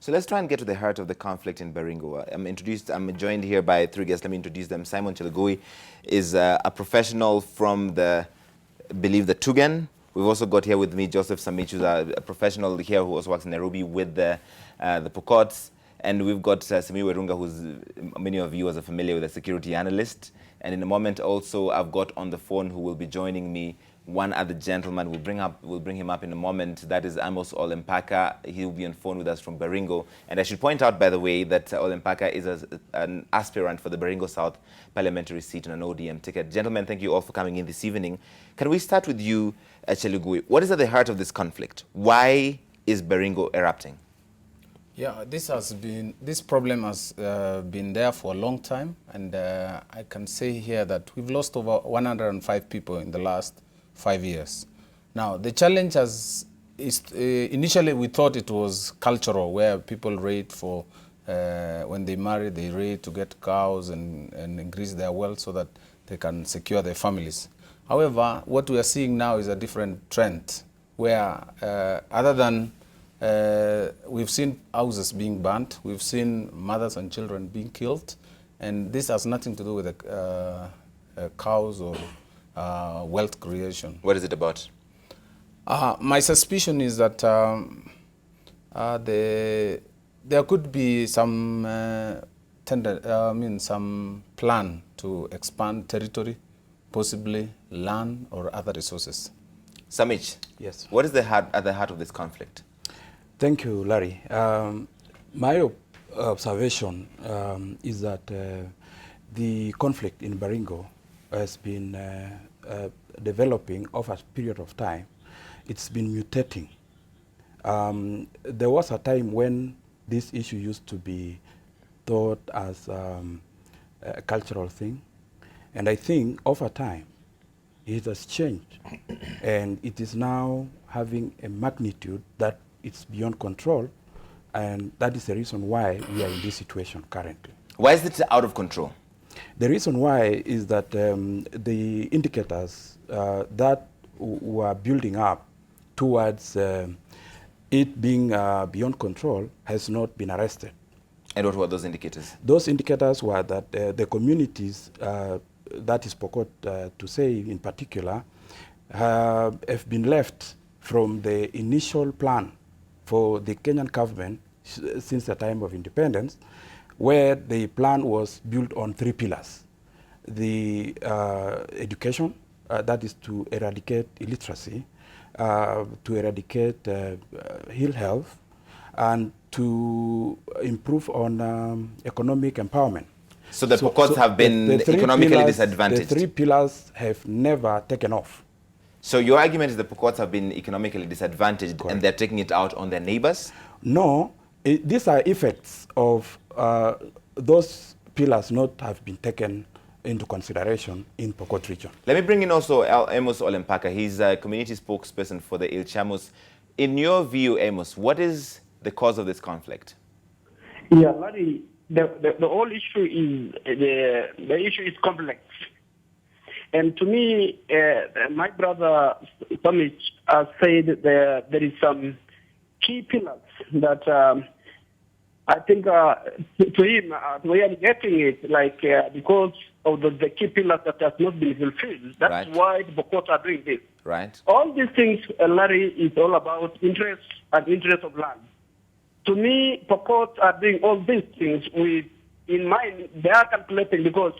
So let's try and get to the heart of the conflict in Baringo. I'm joined here by three guests. Let me introduce them. Simon Chelugui is a professional from the tugen. We've also got here with me Joseph Samicha, who's a professional here who also works in Nairobi with the pokots. And we've got Simiyu Werungah, who's many of you are familiar with, a security analyst. And in a moment also, I've got on the phone who will be joining me one other gentleman. We'll bring him up in a moment. That is Amos Olempaka. He'll be on phone with us from Baringo. And I should point out, by the way, that Olempaka is an aspirant for the Baringo South parliamentary seat on an ODM ticket. Gentlemen, thank you all for coming in this evening. Can we start with you, Chelugui? What is at the heart of this conflict? Why is Baringo erupting? Yeah, this problem has been there for a long time, and I can say here that we've lost over 105 people in the last 5 years. Now, the challenge is initially we thought it was cultural, where people raid for, when they marry, they raid to get cows and increase their wealth so that they can secure their families. However, what we are seeing now is a different trend, where other than we've seen houses being burnt, we've seen mothers and children being killed, and this has nothing to do with cows or wealth creation. What is it about? My suspicion is that there could be some some plan to expand territory, possibly land or other resources. Samicha, yes. What is at the heart of this conflict? Thank you, Larry. My observation is that the conflict in Baringo has been developing over a period of time. It's been mutating. There was a time when this issue used to be thought as a cultural thing, and I think over time it has changed, and it is now having a magnitude that it's beyond control, and that is the reason why we are in this situation currently. Why is it out of control? The reason why is that the indicators that were building up towards it being beyond control has not been arrested. And what were those indicators? Those indicators were that the communities, that is pokot to say in particular, have been left from the initial plan for the Kenyan government since the time of independence, where the plan was built on 3 pillars. The education, that is to eradicate illiteracy, to eradicate ill health, and to improve on economic empowerment. So the pokots have been economically disadvantaged? The 3 pillars have never taken off. So your argument is the pokots have been economically disadvantaged. Correct. And they're taking it out on their neighbors? No, these are effects of those pillars not have been taken into consideration in Pokot region. Let me bring in also Amos Olempaka. He's a community spokesperson for the Ilchamus. In your view, Amos, what is the cause of this conflict? Yeah, Larry, the whole issue is the issue is complex. And to me, my brother Samicha said there is some key pillars that I think to him, the way I'm getting it, like because of the key pillars that has not been fulfilled, that's right. why the Bokot are doing this. Right. All these things, Larry, is all about interest and interest of land. To me, Pokot are doing all these things with in mind. They are calculating because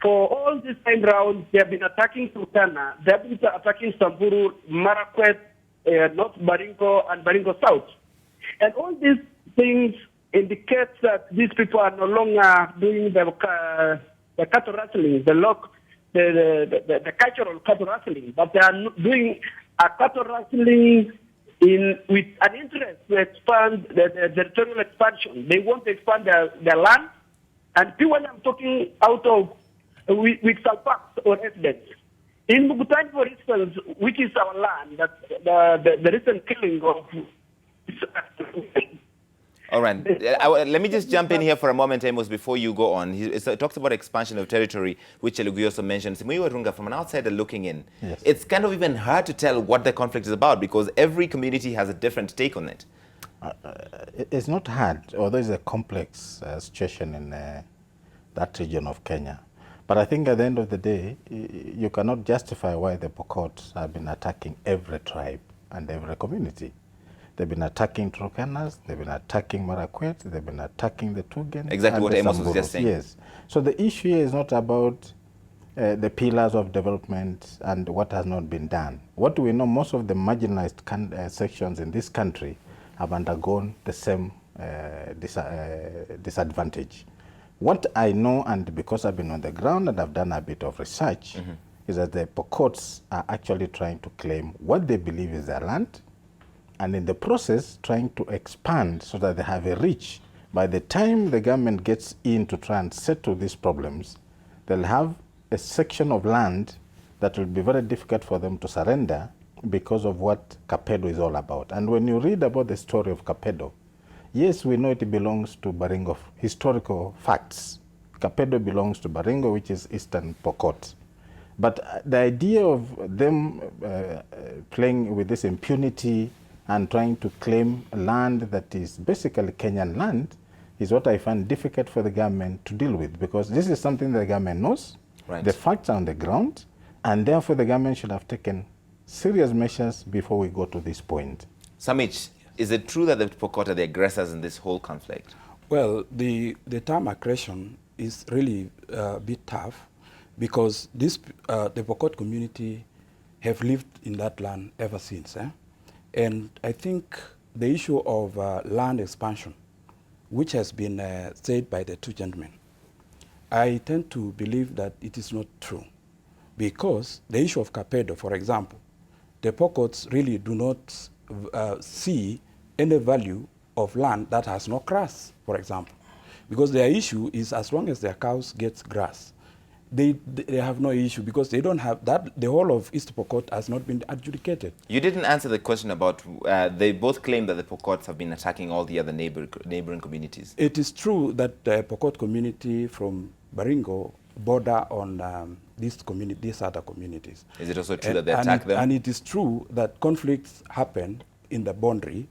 for all this time round, they have been attacking Turkana, they have been attacking Samburu, Marakwet, North Baringo, and Baringo South. And all these things indicate that these people are no longer doing the cattle rustling, the cultural cattle rustling, but they are doing a cattle rustling with an interest to expand the territorial expansion. They want to expand their land, and people I'm talking out of with some facts or evidence. In Mugutan, for instance, which is our land, that the recent killing of... All right. Let me just jump in here for a moment, Amos, before you go on. He talks about expansion of territory, which Chelugui also mentioned. Simiyu Werungah, from an outsider looking in, yes. It's kind of even hard to tell what the conflict is about because every community has a different take on it. It's not hard, although it's a complex situation in that region of Kenya. But I think at the end of the day, you cannot justify why the Pokots have been attacking every tribe and every community. They've been attacking Turkanas, they've been attacking Marakwet, they've been attacking the Tugen. Exactly what Amos was just saying. Yes. So the issue here is not about the pillars of development and what has not been done. What we know, most of the marginalized sections in this country have undergone the same disadvantage. What I know, and because I've been on the ground and I've done a bit of research, is that the Pokots are actually trying to claim what they believe is their land, and in the process trying to expand so that they have a reach. By the time the government gets in to try and settle these problems, they'll have a section of land that will be very difficult for them to surrender because of what Kapedo is all about. And when you read about the story of Kapedo, yes, we know it belongs to Baringo, historical facts. Kapedo belongs to Baringo, which is Eastern Pokot. But the idea of them playing with this impunity and trying to claim land that is basically Kenyan land is what I find difficult for the government to deal with, because this is something the government knows, right. The facts are on the ground, and therefore the government should have taken serious measures before we go to this point. Samich, is it true that the Pokot are the aggressors in this whole conflict? Well, the term aggression is really a bit tough, because the Pokot community have lived in that land ever since. And I think the issue of land expansion, which has been said by the two gentlemen, I tend to believe that it is not true. Because the issue of Kapedo, for example, the Pokots really do not see any value of land that has no grass, for example. Because their issue is, as long as their cows get grass, they have no issue, because they don't have that. The whole of East Pokot has not been adjudicated. You didn't answer the question about, they both claim that the Pokots have been attacking all the other neighboring communities. It is true that the Pokot community from Baringo border on these other communities. Is it also true that they attack them? And it is true that conflicts happen in the boundary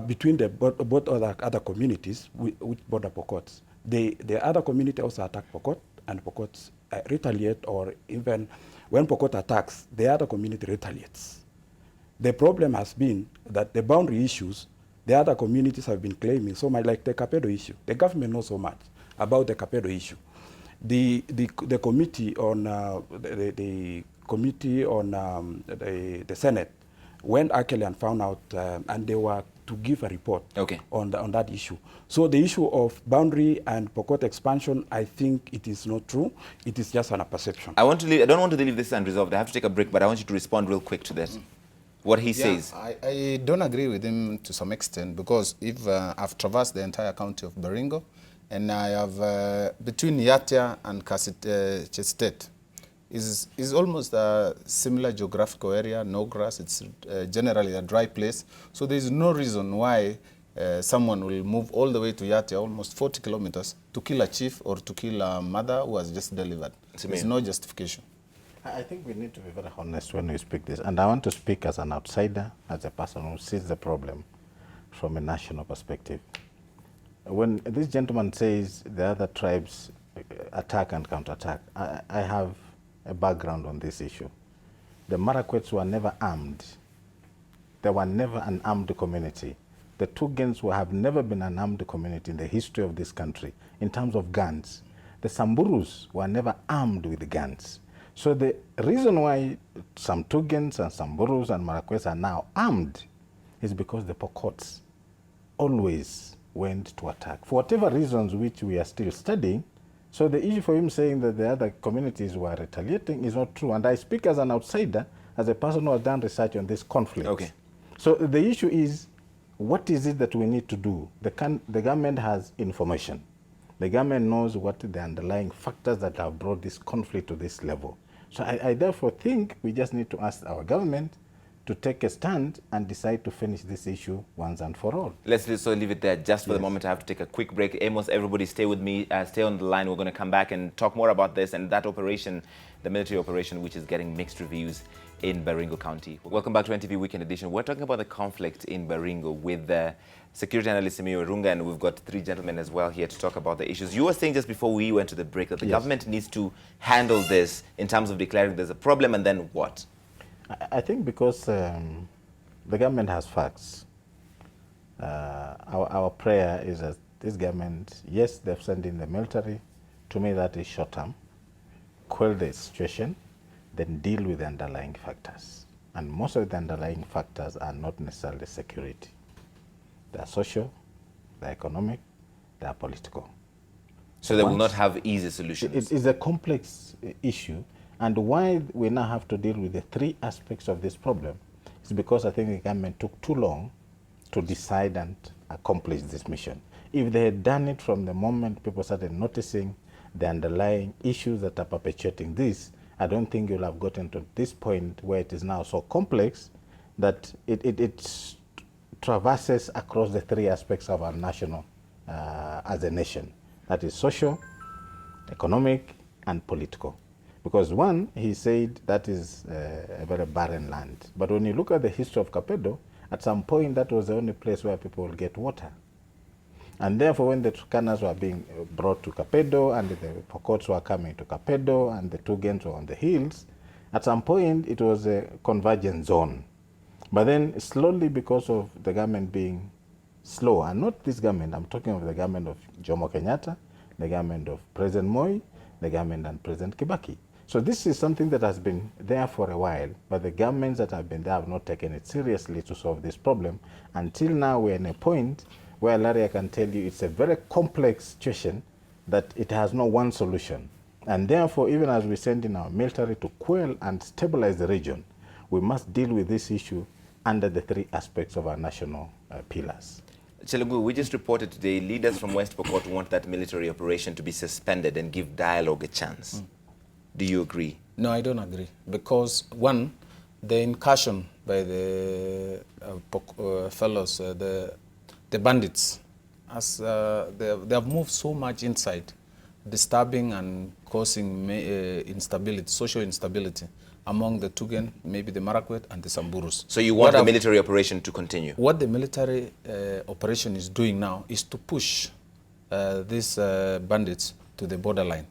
between the both other communities which border Pokots. The other community also attack Pokot, and Pokot retaliate, or even when Pokot attacks, the other community retaliates. The problem has been that the boundary issues, the other communities have been claiming so much, like the Kapedo issue. The government knows so much about the Kapedo issue. The committee on the Senate went actually and found out, and they were to give a report on that issue. So the issue of boundary and Pokot expansion, I think it is not true. It is just a perception. I don't want to leave this unresolved. I have to take a break, but I want you to respond real quick to that. What he says. I don't agree with him to some extent, because if I've traversed the entire county of Baringo, and I have between Yatia and Chestet is almost a similar geographical area, no grass. It's generally a dry place. So there is no reason why someone will move all the way to Yatia, almost 40 kilometers, to kill a chief or to kill a mother who has just delivered. There's no justification. I think we need to be very honest when we speak this. And I want to speak as an outsider, as a person who sees the problem from a national perspective. When this gentleman says the other tribes attack and counterattack, I have a background on this issue. The Marakwets were never armed. They were never an armed community. The Tugens have never been an armed community in the history of this country in terms of guns. The Samburus were never armed with guns. So the reason why some Tugens and Samburus and Marakwets are now armed is because the Pokots always went to attack, for whatever reasons which we are still studying. So the issue for him saying that the other communities were retaliating is not true. And I speak as an outsider, as a person who has done research on this conflict. Okay. So the issue is, what is it that we need to do? The government has information. The government knows what the underlying factors that have brought this conflict to this level. So I therefore think we just need to ask our government to take a stand and decide to finish this issue once and for all. Let's so leave it there just for the Yes. moment. I have to take a quick break. Amos, everybody stay with me, stay on the line. We're going to come back and talk more about this and that operation, the military operation, which is getting mixed reviews in Baringo County. Welcome back to NTV Weekend Edition. We're talking about the conflict in Baringo with security analyst Simiyu Werungah, and we've got three gentlemen as well here to talk about the issues. You were saying just before we went to the break that the government needs to handle this in terms of declaring there's a problem, and then what? I think because the government has facts. Our prayer is that this government, yes, they've sent in the military. To me, that is short term. Quell the situation, then deal with the underlying factors. And most of the underlying factors are not necessarily security. They are social, they are economic, they are political. So they will not have easy solutions. It is a complex issue. And why we now have to deal with the three aspects of this problem is because I think the government took too long to decide and accomplish this mission. If they had done it from the moment people started noticing the underlying issues that are perpetuating this, I don't think you'll have gotten to this point where it is now so complex that it traverses across the three aspects of our national, as a nation. That is social, economic, and political. Because one, he said that is a very barren land. But when you look at the history of Kapedo, at some point that was the only place where people will get water. And therefore when the Turkanas were being brought to Kapedo and the Pokots were coming to Kapedo and the Tugens were on the hills, at some point it was a convergent zone. But then slowly, because of the government being slow, and not this government, I'm talking of the government of Jomo Kenyatta, the government of President Moi, the government and President Kibaki. So this is something that has been there for a while, but the governments that have been there have not taken it seriously to solve this problem. Until now, we're in a point where, Larry, I can tell you it's a very complex situation that it has no one solution. And therefore, even as we send in our military to quell and stabilize the region, we must deal with this issue under the three aspects of our national pillars. Chelugui, we just reported today leaders from West Pokot want that military operation to be suspended and give dialogue a chance. Do you agree? No, I don't agree. Because one, the incursion by the fellows, the bandits, as they have moved so much inside, disturbing and causing instability, social instability among the Tugen, maybe the Marakwet and the Samburus. So you want the military operation to continue? What the military operation is doing now is to push these bandits to the borderline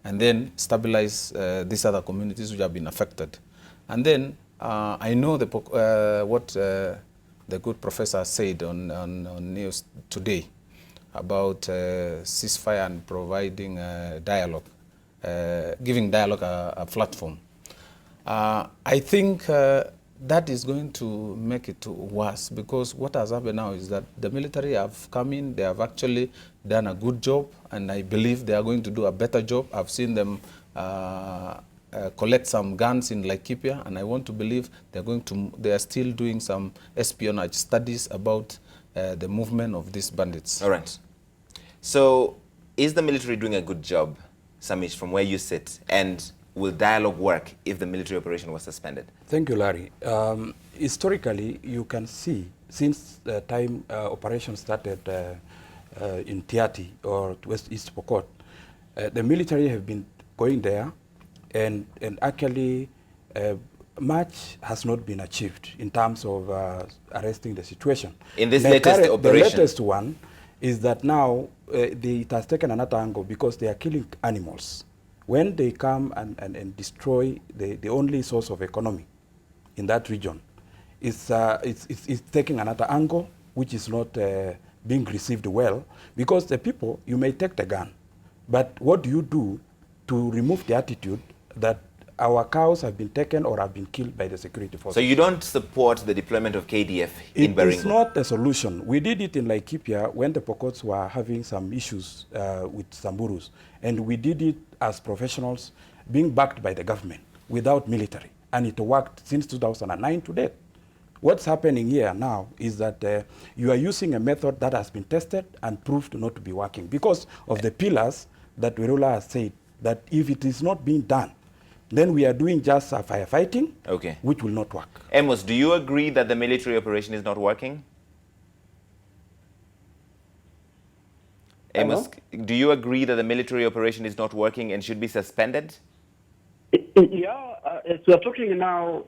and then stabilize these other communities which have been affected. And then I know what the good professor said on news today about ceasefire and providing dialogue, giving dialogue a platform. I think that is going to make it worse, because what has happened now is that the military have come in, they have actually done a good job, and I believe they are going to do a better job. I've seen them collect some guns in Laikipia, and I want to believe they are still doing some espionage studies about the movement of these bandits. All right. So is the military doing a good job, Samicha, from where you sit? And will dialogue work if the military operation was suspended? Thank you, Larry. Historically, you can see, since the time operation started in Tiati or West East Pokot, the military have been going there, and actually much has not been achieved in terms of arresting the situation. In this latest operation? The latest one is that now it has taken another angle because they are killing animals. When they come and destroy the only source of economy in that region, it's taking another angle, which is not being received well, because the people, you may take the gun, but what do you do to remove the attitude that our cows have been taken or have been killed by the security forces? So you don't support the deployment of KDF in Baringo? It's not a solution. We did it in Laikipia when the Pokots were having some issues with Samburus, and we did it as professionals being backed by the government without military, and it worked since 2009 to date. What's happening here now is that you are using a method that has been tested and proved not to be working because of the pillars that Werungah has said, that if it is not being done, then we are doing just firefighting, Okay. which will not work. Amos, do you agree that the military operation is not working? Amos, do you agree that the military operation is not working and should be suspended? Yeah, as we are talking now.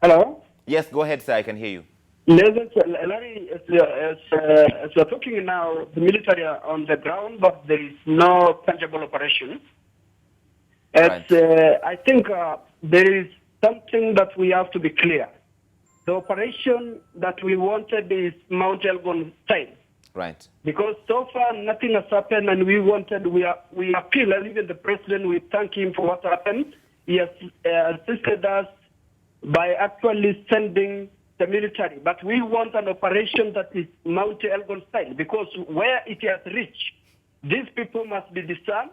Hello? Yes, go ahead, sir. I can hear you. Larry, as we are talking now, the military are on the ground, but there is no tangible operation. As, Right. I think there is something that we have to be clear. The operation that we wanted is Mount Elgon style. Right. Because so far nothing has happened, and we appeal, and even the president, we thank him for what happened. He has assisted us by actually sending the military. But we want an operation that is Mount Elgon style, because where it has reached, these people must be disarmed.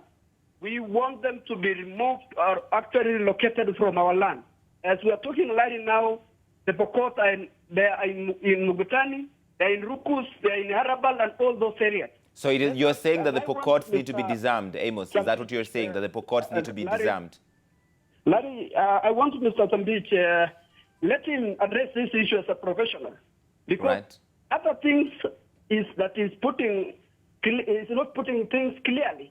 We want them to be removed or actually relocated from our land. As we are talking right now, the Pokot they are in Mugutani, they are in Rukus, they are in Harabal, and all those areas. So you're saying that the Pokots need to be disarmed, Amos? Is that what you're saying, that the Pokots need to be disarmed? Larry, I want Mr. Tambich, let him address this issue as a professional. Because Right. other things is not putting things clearly.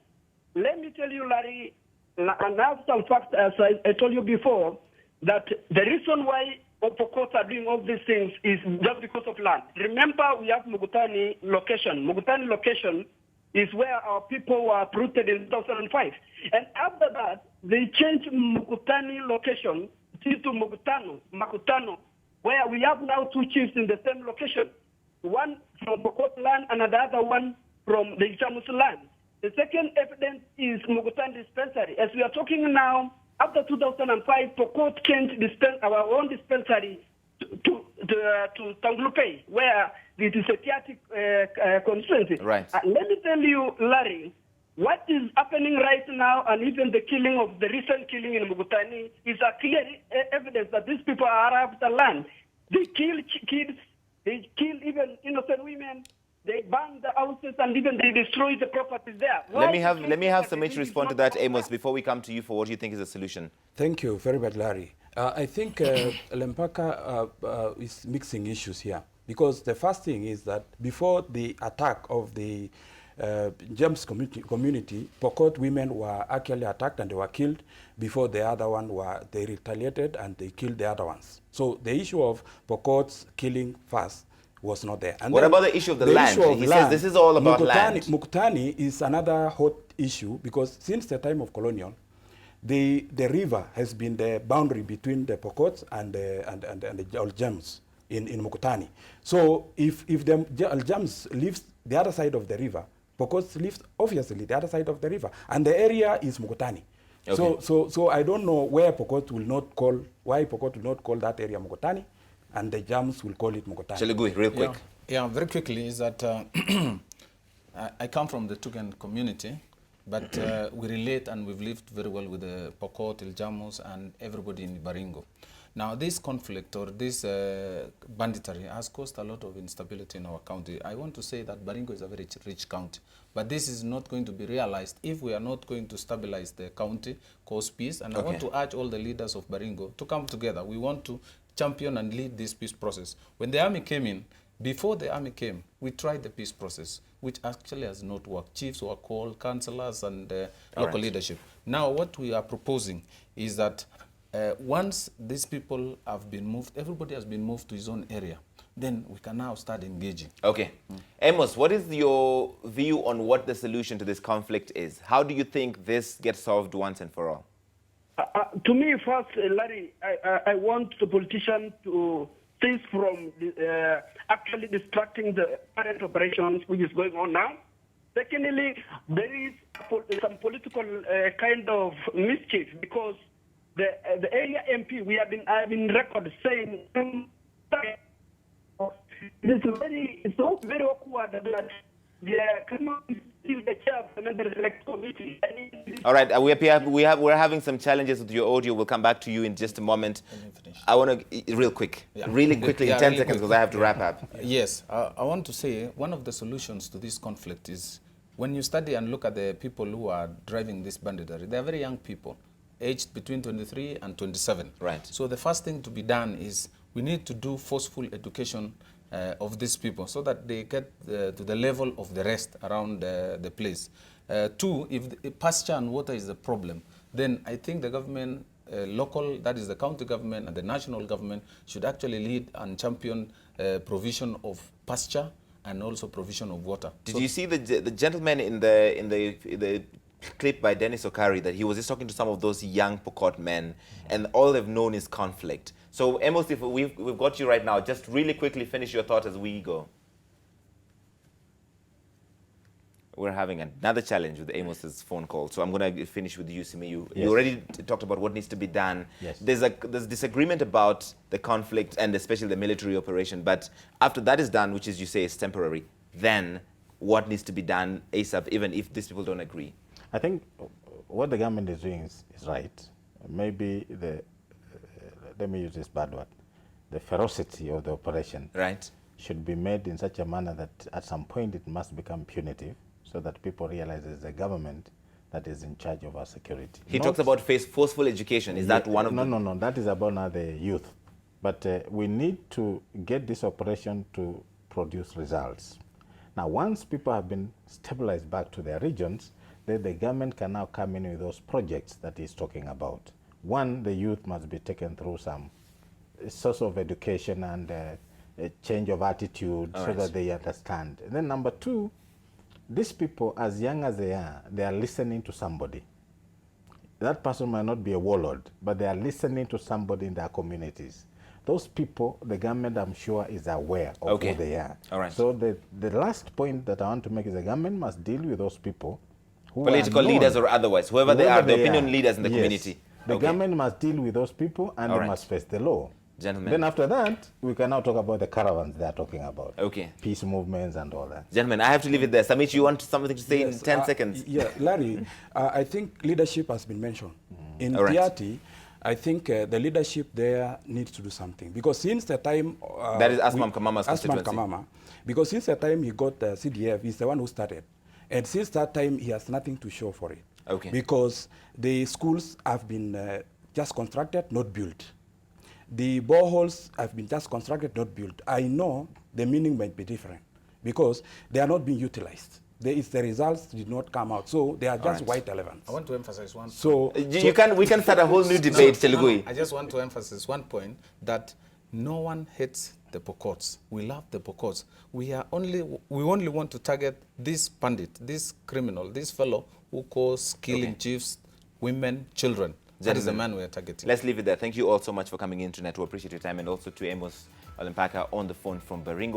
Let me tell you, Larry, and I have some facts, as I told you before, that the reason why Opokots are doing all these things is just because of land. Remember, we have Mugutani location. Mugutani location is where our people were uprooted in 2005. And after that, they changed Mugutani location to Makutano, where we have now two chiefs in the same location. One from Pokot land and the other one from the Ilchamus land. The second evidence is Mugutani dispensary. As we are talking now, after 2005, Pokot changed our own dispensary to Tanglupe, where it is a chaotic constituency. Right. Let me tell you, Larry, what is happening right now, and even the killing of the recent killing in Mugutani, is a clear evidence that these people are after land. They kill kids, they kill even innocent women. They burn the houses and even they destroy the properties there. Let me have Samicha respond to that, Amos, before we come to you for what you think is a solution. Thank you very much, Larry. I think Olempaka is mixing issues here, because the first thing is that before the attack of the James community, Pokot women were actually attacked and they were killed before the other one they retaliated and they killed the other ones. So the issue of Pokots killing first was not there. And what about the issue of the land? He says this is all about land. Mukutani is another hot issue, because since the time of colonial, the river has been the boundary between the Pokots and the Aljams in Mukutani. So if the Aljams lives the other side of the river, Pokots lives obviously the other side of the river, and the area is Mukutani. Okay. So I don't know why Pokot will not call that area Mukutani, and the Jams will call it Mukutani. Chelugui, real quick. Yeah, very quickly, is that I come from the Tugen community, but we relate and we've lived very well with the Pokot, Ilchamus, and everybody in Baringo. Now, this conflict or this banditry has caused a lot of instability in our county. I want to say that Baringo is a very rich county, but this is not going to be realized if we are not going to stabilize the county, cause peace. And I want to urge all the leaders of Baringo to come together. We want to champion and lead this peace process. When the army came in, before the army came, we tried the peace process, which actually has not worked. Chiefs were called, councillors, and local leadership. Now, what we are proposing is that once these people have been moved, everybody has been moved to his own area, then we can now start engaging. Okay. Amos, what is your view on what the solution to this conflict is? How do you think this gets solved once and for all? To me, first, Larry, I want the politician to cease from actually distracting the current operations which is going on now. Secondly, there is some political kind of mischief, because the area MP, I've been record saying it's so very awkward that they cannot see the chair of the Member Select Committee. All right, we're having some challenges with your audio. We'll come back to you in just a moment. I want to, real quick, really quickly, in 10 seconds, because I have to wrap up. Yes, I want to say one of the solutions to this conflict is when you study and look at the people who are driving this banditry, they are very young people. aged between 23 and 27. Right. So the first thing to be done is we need to do forceful education of these people so that they get to the level of the rest around the place. Two, if the pasture and water is the problem, then I think the government, local, that is the county government and the national government, should actually lead and champion provision of pasture and also provision of water. Did you see the gentleman in the clip by Dennis Okari that he was just talking to some of those young Pokot men, and all they've known is conflict? So Amos, if we've got you right now, just really quickly finish your thought as we go. We're having another challenge with Amos's phone call, so I'm going to finish with you, Simiyu. Yes. You already talked about what needs to be done. Yes. There's disagreement about the conflict and especially the military operation, but after that is done, which is, you say, is temporary, then what needs to be done ASAP, even if these people don't agree? I think what the government is doing is right. Maybe let me use this bad word, the ferocity of the operation Right. should be made in such a manner that at some point it must become punitive, so that people realize it's the government that is in charge of our security. He talks about forceful education. Is that one of No, that is about now the youth. But we need to get this operation to produce results. Now, once people have been stabilized back to their regions, then the government can now come in with those projects that he's talking about. One, the youth must be taken through some source of education and a change of attitude so that they understand. And then number two, these people, as young as they are listening to somebody. That person might not be a warlord, but they are listening to somebody in their communities. Those people, the government, I'm sure, is aware of who they are. All right. So the last point that I want to make is the government must deal with those people who political are known, leaders or otherwise, whoever they are, the opinion leaders in the Yes. community. The government must deal with those people and All they right. must face the law. Gentlemen. Then after that, we can now talk about the caravans they are talking about. Okay. Peace movements and all that. Gentlemen, I have to leave it there. Samicha, you want something to say Yes, in 10 seconds? Yeah, Larry, I think leadership has been mentioned. In All right. Tiati, I think the leadership there needs to do something. Because since the time... That is Asmam Kamama's Asmam constituency. Kamama. Because since the time he got CDF, he's the one who started. And since that time, he has nothing to show for it. Okay. Because the schools have been just constructed, not built. The boreholes have been just constructed, not built. I know the meaning might be different because they are not being utilized. The results did not come out, so they are just white elephants. I want to emphasize one. We can start a whole new debate, Chelugui. I just want to emphasize one point, that no one hates the Pokots. We love the Pokots. We only want to target this bandit, this criminal, this fellow who caused killing chiefs, women, children. That is the man we are targeting. Let's leave it there. Thank you all so much for coming in tonight. We appreciate your time, and also to Amos Olempaka on the phone from Baringo.